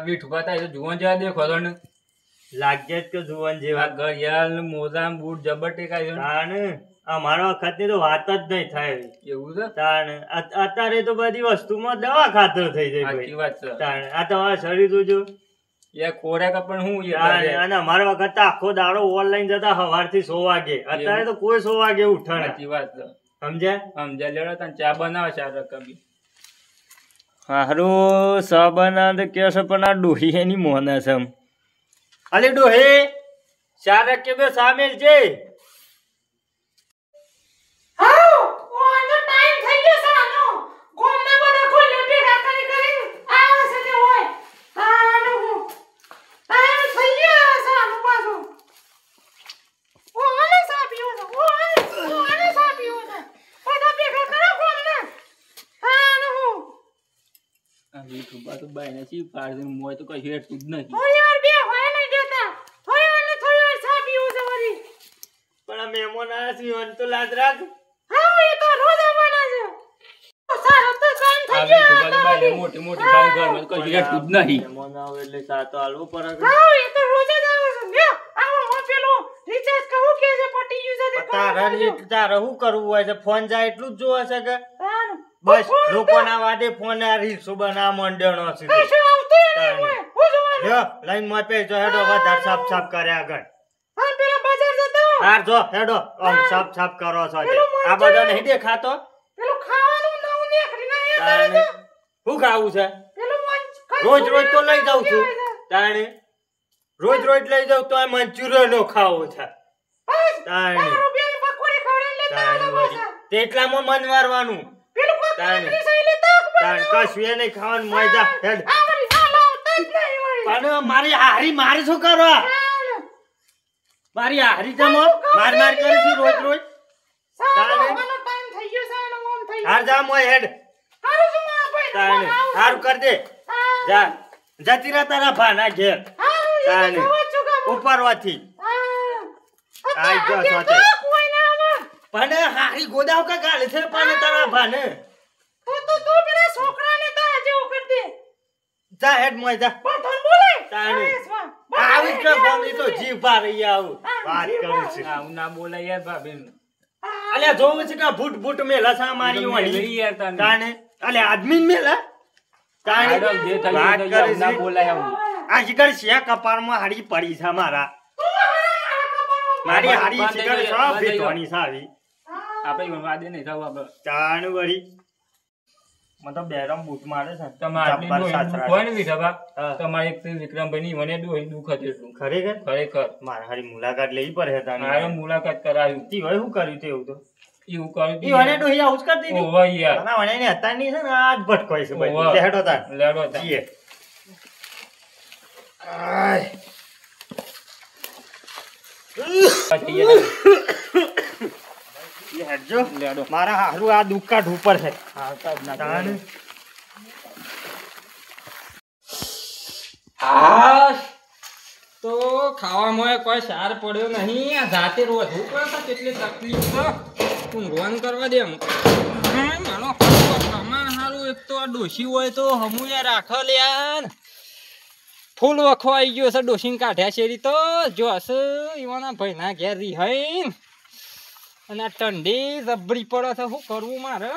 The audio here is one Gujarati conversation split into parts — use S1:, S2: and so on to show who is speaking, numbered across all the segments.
S1: વીઠુભા થાય તો જુવાન જેવા દેખો તો
S2: લાગ્યા જ કે જુવાન જેવા
S1: ઘડિયાળ મોજા બૂટ જબર ટેકાય
S2: તાણ અમારા વખત ની તો વાત જ નહીં થાય
S1: એવું છે
S2: તાણ અત્યારે તો બધી વસ્તુમાં દવા ખાતર થઈ જાય
S1: સાચી વાત છે
S2: તાણ આ તમારા શરીર જોજો
S1: એ ખોરાક પણ હું
S2: અને અમારા વખત તો આખો દાડો ઓનલાઈન જતા સવારથી 100 વાગે અત્યારે તો કોઈ 100 વાગે ઉઠાણ
S1: સાચી વાત છે
S2: સમજ્યા
S1: લેડો તને ચા બનાવે છે આ રકમી
S2: હારું સાબના તો કે છે પણ આ ડોહી એની મોને છે અલી ડોહી ચાર કે બે સામેલ છે મહેમાન આયા છે ઈવન તો લાજ રાખ
S1: મોટી મોટી બાઈ ઘરમાં કઈ હેઠું જ નહીં
S2: મહેમાન આવે એટલે ચા તો આલવો પડે તારે શું કરવું હોય છે ફોન જાય એટલું જ જોવે છે કે બસ લોકોના વાદે ફોન આ રીલ્સો બના મંડ્યાનો છે લાઈન માં પેજો હેડો વધારે સાફ સાફ કરે આગળ હાર જો હેડો આમ સાફ સાફ કરો છો આ બધા નહીં દેખાતો શું ખાવું છે રોજ રોજ તો લઈ જાઉં છું તાણે રોજ રોજ લઈ જાઉં તો મંચુરિયન નો ખાવો છે તાણે તેટલામાં મન મારવાનું તાણે કશું એ નહીં ખાવાનું મજા હેડ પણ મારી હારી મારે શું કરવા મારી હારી જમો માર માર કરે છે રોજ રોજ હાર જા મોય હેડ તાણે હારું કર દે જા જતી રહે તારા ભાના ઘેર તાણે ઉપરવાથી આઈ જો સોતે પણ હારી ગોદાવ કા ગાલે છે પણ તારા ભાને તો પેલા છોકરાને તા જેવો કર દે જા હેડ મોય જા તાણે આવી કે બોલી તો જીવ ભા રહી આવું વાત કરું છે
S1: આવું ના બોલાય યાર ભાભી
S2: અલ્યા જોવું છે કે ભૂટ ભૂટ મેલા સા મારી વાળી
S1: યાર
S2: તાણે અલ્યા આદમી મેલા તાણે
S1: જે થાય ના બોલાય આવું
S2: આ શિકાર છે કપાળમાં હાડી પડી છે મારા મારી હાડી શિકાર સબ ભેટવાની છે આવી
S1: આપણે વાદે નહીં થાવ આપણે
S2: ચાણ વળી મતલબ બેરમ બૂટ મારે છે
S1: તમારે એક વિક્રમભાઈ ની મને દુઃખ હતું ખરેખર
S2: મારે હારી મુલાકાત લેવી પડે
S1: તારે મુલાકાત કરાવી
S2: તી હોય શું કર્યું તે એવું તો
S1: એવું કર્યું
S2: ઈ વને ડોહી આઉસ કરતી ની
S1: ઓવા યાર
S2: ના વને ને હતા ની છે ને આજ ભટકોય છે ભાઈ લેડો તાર
S1: લેડો
S2: જીએ આય હેડજો લેડો મારા હારું આ દુકાટ ઉપર છે
S1: હા સાહેબ ના તો ખાવામાં કોઈ સાર પડ્યો નહીં આ જાતે રોધવું પડે કેટલી તકલીફ તો ઊંઘવાન કરવા દે મારો પ્રમાણ સારું એક તો આ ડોશી હોય તો હમુયા રાખો લે યાર ફૂલ વખો આવી ગયો છે ડોશીને કાઢ્યા શેરી તો જો હશે એવાના ભાઈના ઘેર રિહાઈન અને આ ઠંડી જબરી પડે છે શું કરવું મારે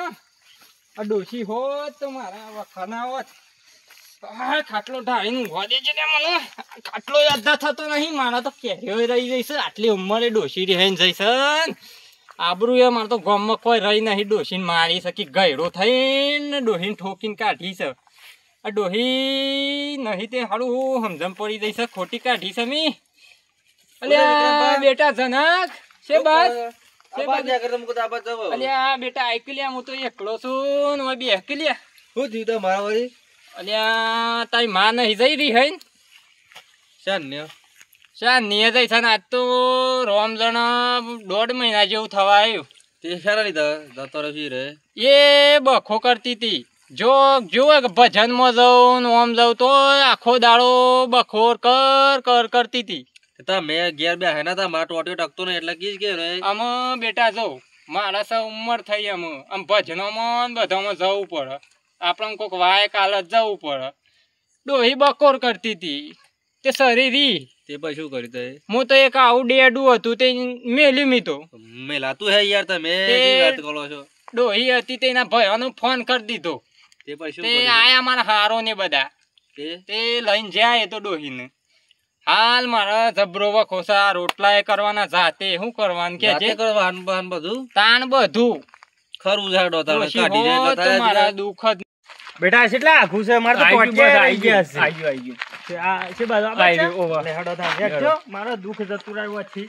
S1: આ ડોશી હોત તો મારા વખાના હોત ખાટલો ઢાળીને ઊંઘવા દેજે ને મને ખાટલો યાદ થતો નહીં મારા તો કેરીઓ રહી જઈશ આટલી ઉંમરે ડોશી રહીને જઈશ આબરું એ મારે તો ગામમાં કોઈ રહી નહીં ડોશીને મારી શકી ગયડો થઈને ડોહીને ઠોકીને કાઢી છે આ ડોહી નહીં તે સારું સમજણ પડી જઈશ ખોટી કાઢી છે મી અલ્યા બેટા જનક છે બસ અલ્યા બેટા આઈકી લે હું તો એકલો છું ને બે હકી લે
S2: શું થયું તો મારા વળી
S1: અલ્યા તારી માં નહીં જઈ રહી હે શાન્ય જઈ છે ને આજ તો રોમજણ 1.5 મહિના જેવું થવા આવ્યું
S2: તે સારા લીધા જતો રહી રે
S1: એ બખો કરતી હતી જો ભજનમાં જાઉં ઓમ જાઉં તો આખો દાડો બખોર કરતી હતી
S2: મેં ઘેર બે હેના તા મારા ટોટીઓ ટકતો નહીં એટલે કીજ કે
S1: આમાં બેટા જાઉં મારા સા ઉંમર થઈ આમ ભજનોમાં ને બધામાં જવું પડે. આપણને કોક વાય કાલ જ જવું પડે. ડોહી બકોર કરતી હતી તે શરીરી
S3: તે પછી શું કર્યું તે?
S1: હું તો એક આવું ડેડું હતું તે મેલ્યું મી તો.
S3: મેલાતું હે યાર તમે
S1: તે
S3: કેવી વાત કરો છો?
S1: ડોહી હતી તેના ભાઈઓનો ફોન કરી દીધો.
S3: તે પછી શું
S1: તે
S3: કર્યું?
S1: આયા મારા હારો ને બધા તે લઈને જાય તો ડોહીને. હાલ મારા જબરો વખોસા રોટલા એ કરવાના જાતે શું કરવાનું કે
S3: જાતે કરવાનું બાન બધું
S1: તાણ બધું
S3: ખરું ઝાડો તાણે
S1: ડોશી
S3: કાઢી જાય
S1: હોત
S3: તો
S1: મારા દુઃખ જ
S2: બેટા કેટલા આખું છે મારે તો ટોટિયા આવી ગયા છે
S1: આઈ
S2: આ છે બાજુ આ
S1: આઈ
S2: બાજુ
S1: ગયું, ઓવા.
S2: લે હડો થા જો મારો દુઃખ જતું રહ્યું છે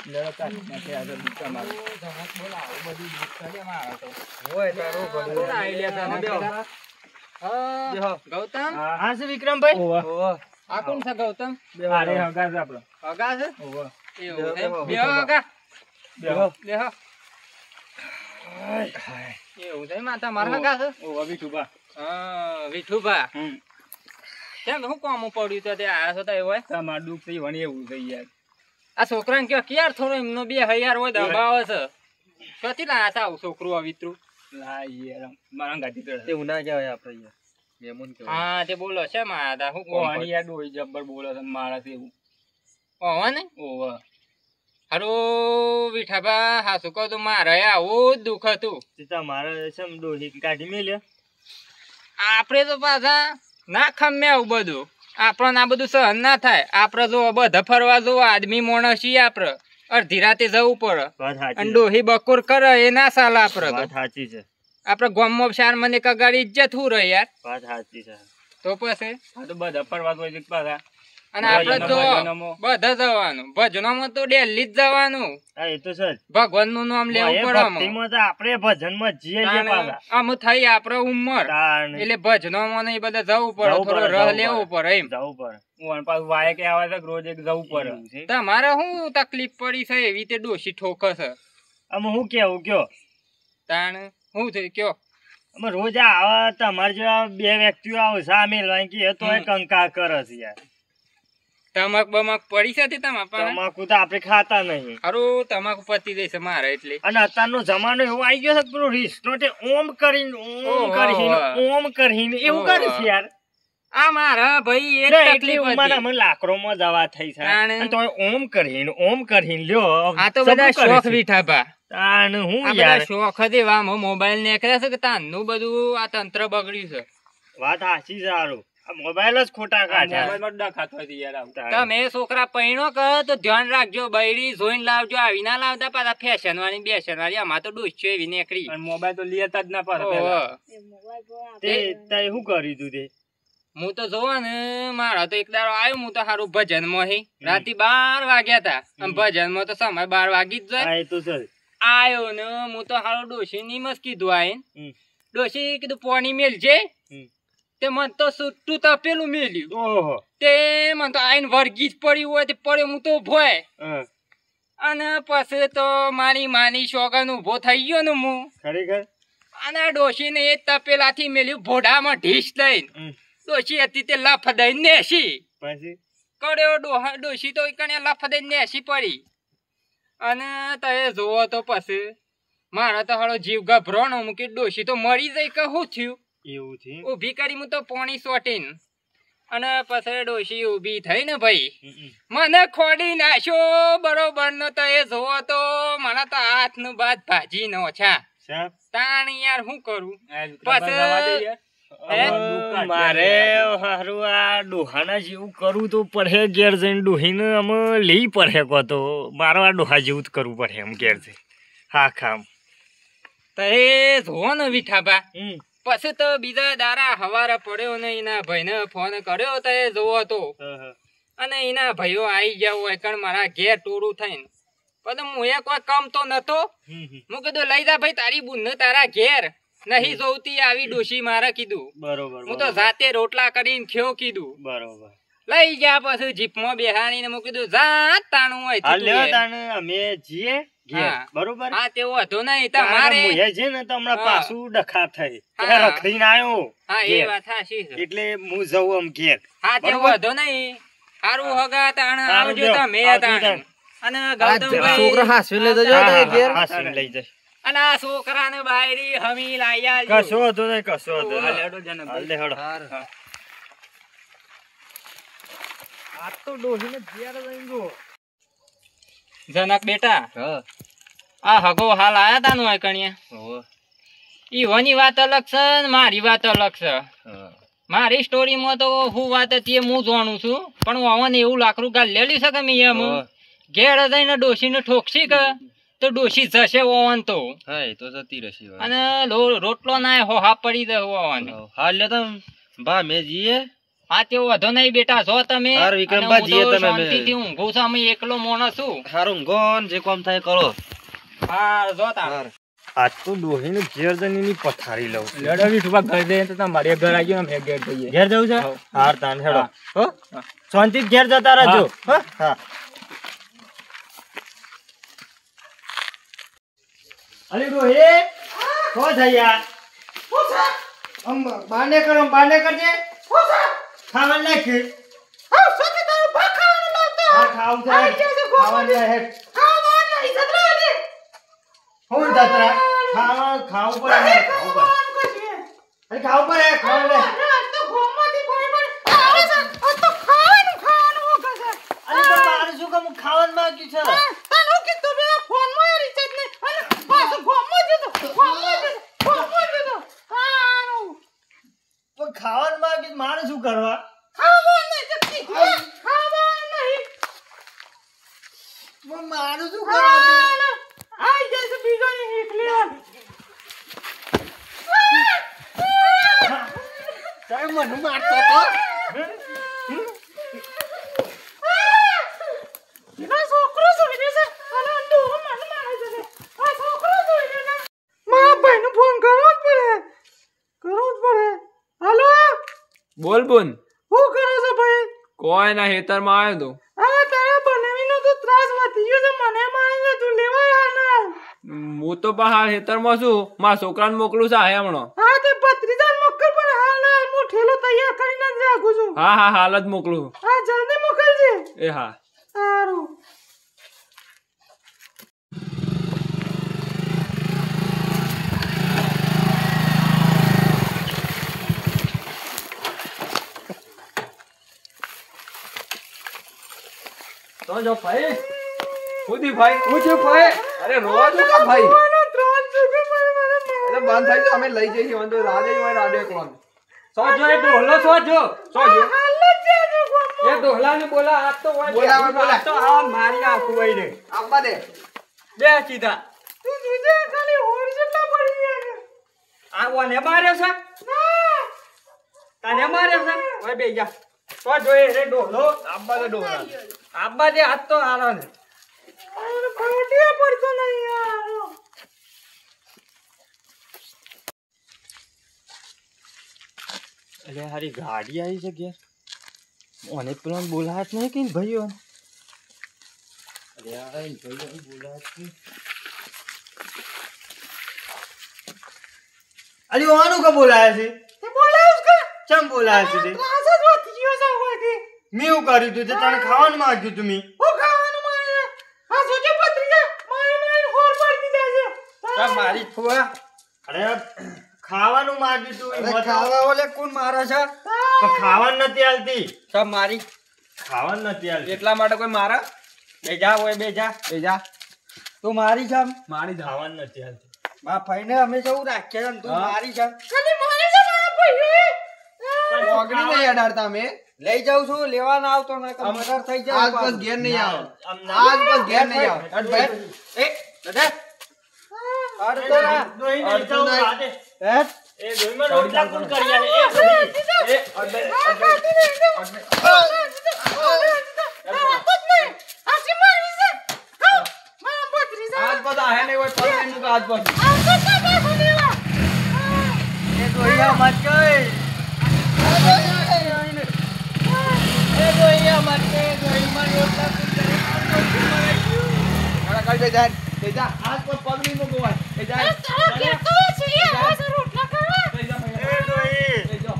S1: ગૌતમ
S2: હા છે વિક્રમભાઈ
S1: આ કોણ છે ગૌતમ?
S2: અરે હગા છે આપણો
S1: હગા છે?
S2: ઓવા
S1: એવું છે?
S3: બેહો,
S1: બેહો હગા.
S2: બેહો
S1: બેહો. એવું છે માતા મારા હગા છે?
S2: ઓવા વિઠુબા
S1: હા, વિઠુભા. કેમ શું કામ પડ્યું તો તે આયા છો તો એવું હોય?
S2: તમાર દુઃખ થઈ વણી એવું થઈ યાર
S1: આ છોકરાને કયો કે યાર થોડો એમનો 2000 હોય દબાવે છે. ક્યાંથી લાયા છે આવું છોકરું અવિતરું?
S2: લા યાર મારા ગાડી તો
S3: તે ઉના કહેવાય આપણે યાર મેમન કહેવાય.
S1: હા તે બોલો છે માતા શું કોમ
S2: ઓવાની યાર ડોઈ જબ્બર બોલે છે મારા છે એવું
S1: ઓવા ને
S2: ઓવા
S1: હારું વિઠાબા હાસુ કહું તો મારે આવું જ દુઃખ હતું.
S2: તે તમારે સમ ડોહી કાઢી મેલ્યો
S1: આપણે તો પાછા ના ખમે આવું બધું. આપણને આ બધું સહન ના થાય. આપણે જો બધા ફરવા જો આદમી માણસ છીએ આપણે અડધી રાતે જવું પડે
S2: વાત સાચી
S1: અને ડોહી બકોર કરે એ ના ચાલે આપણે
S2: વાત
S1: તો.
S2: સાચી છે
S1: આપણે ગામમાં ચાર મને કગાડી ઇજ્જત હું રહે યાર.
S2: વાત સાચી છે
S1: તો પછી
S2: આ તો બધા ફરવા તો એક પાછા
S1: અને આપણે તો
S2: ભજનોમાં.
S1: બધા જવાનું ભજનોમાં તો ડેલી જ જવાનું.
S2: હા એ તો છે જ.
S1: ભગવાન નું નામ લેવું
S2: એ
S1: પડે આમાં.
S2: ભક્તિમાં તો આપણે ભજનમાં જીએ છીએ પાછા
S1: આમ થઈ આપણે ઉંમર
S2: તાણ
S1: એટલે ભજનોમાં ને એ બધા જવું પડે
S2: જવું
S1: થોડો
S2: પડે,
S1: રહ
S2: જવું
S1: લેવું પડે એમ.
S2: જવું પડે હું પાછું વાય કે આવે તો રોજ એક જવું પડે
S1: તમારે શું તકલીફ પડી છે એવી તે ડોશી ઠોકે છે
S2: અમે હું કેવું કયો
S1: તાણ શું થયું કયો?
S2: અમે રોજ આવે તમારે જેવા બે વ્યક્તિઓ આવે સામે લઈ કે તો એ કંકા કરે છે યાર
S1: તમાક બમાક પડી છે તે તમારા પાસે?
S2: તમાકુ તો આપણે ખાતા નહીં
S1: હારું તમાકુ પતી જશે મારે એટલે.
S2: અને અત્યારનો જમાનો એવો આવી ગયો છે કે પેલો રીસ્ટો તે ઓમ કરીને ઓમ કરીને એવું કરે છે યાર
S1: આ મારા ભાઈ એ
S2: એટલે
S1: તકલીફ
S2: ઉંમર
S1: હતી.
S2: અમે લાકડોમાં દવા થઈ છે
S1: તાણે.
S2: અને તોય ઓમ કરીને લ્યો
S1: આ તો
S2: સબરું
S1: બધા
S2: કરે
S1: શોખ
S2: છે.
S1: વિઠાભા.
S2: તાણ હું
S1: આ
S2: યાર
S1: બધા શોખ જ એવા મોબાઈલ નીકળ્યા છે કે તાનનું બધું આ તંત્ર બગડ્યું છે.
S2: વાત સાચી છે હારું આ મોબાઈલ જ ખોટા કાઢ્યા
S1: તમે છોકરા પૈણો કરો તો ધ્યાન રાખજો. બૈરી જોઈને લાવજો. આવી ના લાવતા પાછા ફેશન વાળી બેશન વાળી. આમાં તો ડોસ્યો એવી નીકળી.
S2: મોબાઈલ તો લેતા જ ના
S1: ઓહો.
S2: તે તે શું કર્યું તું તે
S1: હું તો જોવા ને મારા તો એક દાડો આવ્યો હું તો સારું ભજન માં રાતે 12 વાગ્યા તા. આમ ભજન માં તો સમય 12 વાગી જ જાય.
S2: હા એ તો છે
S1: આવ્યો ને હું તો સારું ડોશી ની મસ્ત કીધું આઈને. ડોશી કીધું પોણી મેલજે. તે મન તો સુટ્ટું તપેલું મેલ્યું.
S2: ઓહો
S1: તે મન તો આઈને વર્ગી જ પડ્યું હોય તે પડ્યો હું તો ભોય.
S2: હા
S1: અને પછી તો મારી માની શોગન ઉભો થઈ ગયો ને હું.
S2: ખરેખર
S1: અને ડોશીને એ તપેલાથી મેલ્યું ભોડામાં ઢીસ લઈને. ડોશી હતી તે લફ દઈને નેસી
S2: પછી
S1: કર્યો. ડોશી તો કણે લફ દઈને નેસી પડી. અને તમે જોવો તો પછી મારા તો હળો જીવ ગભરાણો મૂકી. ડોશી તો મરી જાય કે શું થયું
S2: એવું છે
S1: ઊભી કરી હું તો પોણી સોટીને. અને પછી ડોશી ઊભી થઈ ને ભાઈ મને ખોડી નાખ્યો બરોબર નો. તો એ જોવો તો મને તો હાથ નું બાદ ભાજી નો છા.
S2: સાહેબ
S1: તાણ યાર શું કરું પછી
S2: મારે હારું આ ડોહાના જેવું કરવું તો પડે ઘેર જઈને ડોહીને અમે લઈ પડે કો તો મારો આ ડોહા જેવું જ કરવું પડે એમ ઘેર જઈ હા ખામ
S1: તો એ જોવો ને વિઠાબા. પછી તો બીજા દારા હવારે પડ્યો ને એના ભાઈને ફોન કર્યો તો એ જોવો તો. અને એના ભાઈઓ આવી ગયા હોય કારણ મારા ઘેર ટોળું થઈને. પછી હું એ કોઈ કામ તો નતો. હું કીધું લઈ જા ભાઈ તારી બુન તારા ઘેર નહીં જોવતી આવી ડોશી મારે કીધું.
S2: બરોબર
S1: હું તો જાતે રોટલા કરીને ખ્યો કીધું.
S2: બરોબર
S1: લઈ જા પછી જીપમાં બેહાડીને હું કીધું જા તાણું હોય
S2: હા લ્યો તાણે અમે જીએ ઘેર
S1: હા.
S2: બરોબર
S1: હા તેવો હતો નહીં તમારે.
S2: મુએ છે ને તો હમણાં
S1: હા.
S2: પાછું ડખા થઈ
S1: હા.
S2: રખડીને આવ્યો
S1: હા એ
S2: ઘેર.
S1: વાત સાચી છે.
S2: એટલે હું જઉં આમ ઘેર
S1: હા તેવો
S2: બરોબર?
S1: હતો નહીં. હારું હગા તાણ
S2: હારું
S1: આવજો
S2: લ્યો.
S1: તમે
S2: આવજો
S1: તાણ.
S2: તાણ.
S1: અને
S3: છોકરો
S1: ગૌતમભાઈ
S3: હાસવી લેતો જો
S2: હા,
S3: ઘેર
S2: હા, હા, લઈ જાય
S1: અને આ છોકરાને બાયરી હમી લાઈ આલજો.
S2: કશો હતો નહીં, કશો હતો નહીં.
S1: હેડો જને
S2: હાલ દે, હેડો.
S3: હાર.
S2: આ તો ડોહીને ઘેર લઈને ગયો.
S1: જનક બેટા
S3: હા.
S1: આ હગો હાલ આયા તા નો કણિયા.
S3: હોવે.
S1: ઈવોની વાત અલગ છે ને મારી વાત અલગ છે.
S3: હા.
S1: મારી સ્ટોરીમાં તો હું વાત હતી એ હું જાણું છું, પણ ઓવન એવું લાકડું ગાલ લેલી છે કે મેં એમ
S3: હોવે.
S1: ઘેર જઈને ડોશીને ઠોકશી કે તો ડોશી જશે ઓવન તો.
S3: હા, એ તો જતી રહેશે હવે.
S1: અને રોટલો ના હોહા પડી દે ઓવન.
S3: હાલ લે તમ બા મે જીએ.
S1: હા તે વધો નહીં બેટા, જો તમે
S3: હારું, વિક્રમભા,
S1: અને હું
S3: જીએ
S1: તો
S3: તમે.
S1: શાંતિથી ઊંઘું છું, અમે એકલો માણસ છું.
S3: હારું ગોન જે કામ થાય કરો.
S1: હા જો તાર.
S3: હાર.
S2: આ તો ડોહીને ઘેર જઈને એની પથારી લઉં છું.
S1: લડવી સુબા ઘર જઈએ તો તમારે ઘર આવી ગયો, અમે ઘેર જઈએ.
S2: ઘેર જવું છે?
S1: હા.
S2: હાર તાન હેડો.
S1: હો?
S2: શાંતિથી ઘેર જતા રહેજો.
S1: હા.
S2: હા. અરે ડોહી, શું છે યાર? આમ બાને કરો, બાને કરજે. ખાવાનું નાખ. હા, ખાવું છે. ખાવાનું છે, હેડ. હું જતરા. ખાવું પડે, ખાવું પડે. અરે ખાવું પડે, ખાવાનું લે. અરે પણ મારે શું કામ ખાવાનું માંગ્યું છે? પણ ખાવાનું માંગ્યું મારે શું કરવા? પણ મારે શું કરવા દે? સાહેબ મને મારતો તો.
S4: બોલ બોન
S2: શું કરો છો ભાઈ?
S4: કોઈ ના હેતરમાં આવ્યો તો
S2: આ તારા બનાવીનો તો ત્રાસ વધી ગયો છે, મને મારીને તું લેવાય હાલ.
S4: હું તો પણ હાલ હેતરમાં છું, મારા છોકરાને મોકલું છે હમણાં.
S2: હા તે ભત્રીજાને મોકલ, પણ હાલ હું ઠેલો તૈયાર કરીને જ રાખું છું.
S4: હા હા હાલ જ મોકલું.
S2: હા જલ્દી મોકલજે.
S4: એ હા.
S2: સારું.
S4: તો જો ભાઈ ઉધી ભાઈ પૂછ્યું ભાઈ. અરે રોવા છો કે ભાઈ? અરે બંધ થઈ જાય, અમે લઈ જઈએ વાંધો રાડે હોય રાડે એકલો. સો જો એ ડોહલો સો જો એ ડોહલાને બોલા આ તો હોય
S3: બોલાવે, બોલા.
S4: આ તો આ મારી આખું ભાઈ ને
S3: આપવા દે.
S4: બે સીધા
S2: તું જોજે ખાલી હોર જેટલા પડી ગયા.
S4: આ ઓને માર્યો છે તને માર્યો છે ઓય બે જા તો જોઈ રે ડોહલો આબા દે ડોહલા આબા દે હાથ તો હારો ને
S2: અરે ફાટ્યા પડતો નહીં યાર.
S1: અરે હારી ગાડી આવી છે ઘેર, ઓને પેલો બોલાત નહીં કે ભાઈઓ. અરે આ ભાઈઓ બોલાત નહીં.
S2: અરે ઓવાનું કા બોલાયા છે? તે બોલાવ્યું કે ચમ બોલાયા છે? તે
S1: ત્રાસ જ વધી ગયો છે હોયથી.
S2: મેં એવું કર્યું તું તે તને ખાવાનું માંગ્યું તું મેં.
S1: હું ખાવાનું મારે આ સોચે પત્રીજા મારી હોર પાડી દીધા છે.
S4: મારી ફુવા
S2: અરે ખાવાનું માંગ્યું તું
S4: અરે
S2: એમાં તો-
S4: ખાવા ઓલે કોણ મારે છે
S2: પણ ખાવાનું નથી આલતી.
S4: સબ મારી
S2: ખાવાનું નથી આલતી.
S4: એટલા માટે કોઈ મારા બે જા ઓય બે જા તું મારી છે મારી જા
S2: ખાવાનું નથી આલતી.
S4: મા ભાઈને અમે જવું રાખીએ છે તું
S2: હા.
S4: મારી છે
S1: ખાલી મારે છે મારા ભાઈ.
S4: ઓગળી નહીં અડાડતા અમે લઈ જાઉં છું લેવા ના આવતો ના કે મર્ડર થઈ જાય આજ બસ ઘેર નહીં આવો
S2: આમ ના-
S4: આજ બસ ઘેર નહીં આવો હટ ભાઈ એ દાદા અડતો ના
S2: દોહીને
S4: અડતો
S2: લીધા
S4: ના
S2: હાથે.
S4: હેટ
S2: એ દોહીમાં રોટલા કોણ કરી આલે? એ દોહી.
S4: એ અડે આજ બધા હે નહીં હોય પણ એનું આજ બસ
S2: એ દોહીયા મત ગઈ.
S4: એ દોઈયા માટે દોઈમાં રોટલા કઈ બે જાય એ જા આજ પર પગ નહીં મૂકવાય એ જાય
S2: એ દોહી.
S4: એ જો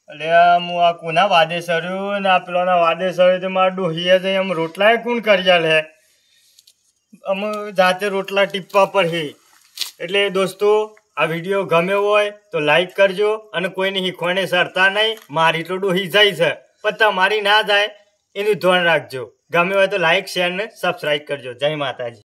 S2: અલ્યા હું આ કોના વાદે સર્યું ને આ પેલાના વાદે સર્યું તો મારા ડોહીએ જઈ આમ રોટલાએ કોણ કર્યા લે અમે જાતે રોટલા ટીપવા પર હે એટલે દોસ્તો આ વિડીયો ગમ્યો હોય તો લાઈક કરજો અને કોઈની હિખવાને સરતા નહીં મારી તો ડોહી જાય છે પણ તમારી ના જાય એનું ધ્યાન રાખજો ગમ્યો હોય તો લાઈક શેર ને સબસ્ક્રાઈબ કરજો જય માતાજી